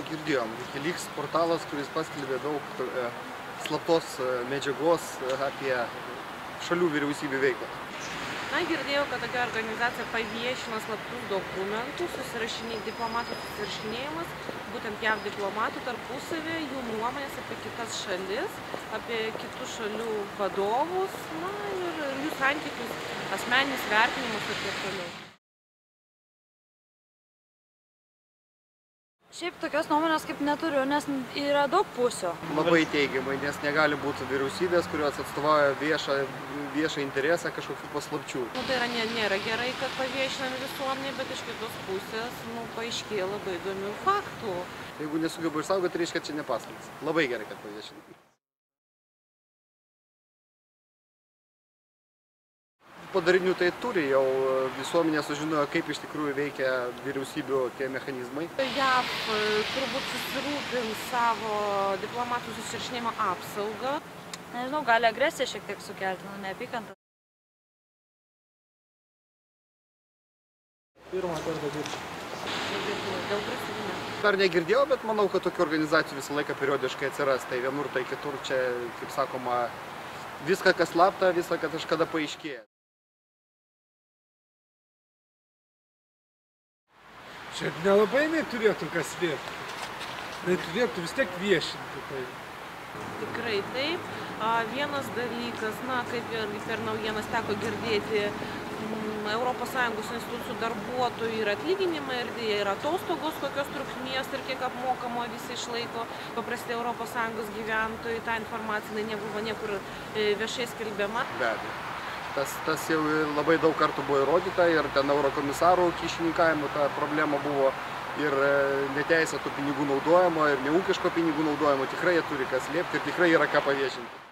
Girdėjom, Wikileaks portalas, kuris paskelbė daug slaptos medžiagos apie šalių vyriausybių veiklą. Na, girdėjau, kad tokia organizacija paviešino slaptus dokumentus, diplomatų susirašinėjimus, būtent JAV diplomatų tarpusavį, jų nuomonės apie kitas šalis, apie kitų šalių vadovus, na, ir jų santykius, asmeninis vertinimus ir taip toliau. Šiaip tokios nuomonės kaip neturiu, nes yra daug pusių. Labai teigiamai, nes negali būti vyriausybės, kurios atstovauja viešą interesą kažkokių paslapčių. Tai nėra gerai, kad paviešinami visuomenė, bet iš kitos pusės paaiškėjo labai įdomių faktų. Jeigu nesugeba išsaugoti, reiškia, čia ne paslaptis. Labai gerai, kad paviešinami. Padarinių tai turi, jau visuomenė sužinojo, kaip iš tikrųjų veikia vyriausybių tie mechanizmai. JAV turbūt susirūpins savo diplomatų susirašinėjimo apsaugą. Nežinau, gali agresiją šiek tiek sukelti, neapykantą. Pirmą kartą girdžiu. Dėl prasidinę. Dar negirdėjau, bet manau, kad tokių organizacijų visą laiką periodiškai atsiras. Tai vienur, tai kitur čia, kaip sakoma, viską, kas slapta, visą, kad kažkada paaiškėja. Čia nelabai jinai turėtų kas slėpti. Jinai turėtų vis tiek viešinti tai. Tikrai taip. Vienas dalykas, na, kaip ir per naujienas teko girdėti, ES institucijų darbuotojų ir atlyginimai, ir atostogos, kokios trukmės ir kiek apmokamo visi išlaiko paprasti ES gyventojai. Ta informacija nebuvo niekur viešai skelbiama. Be abejo. Tas jau labai daug kartų buvo įrodyta ir ten eurokomisarų kyšininkavimo ta problema buvo ir neteisėtų pinigų naudojimo ir neūkiško pinigų naudojimo. Tikrai jie turi kas slėpti ir tikrai yra ką paviešinti.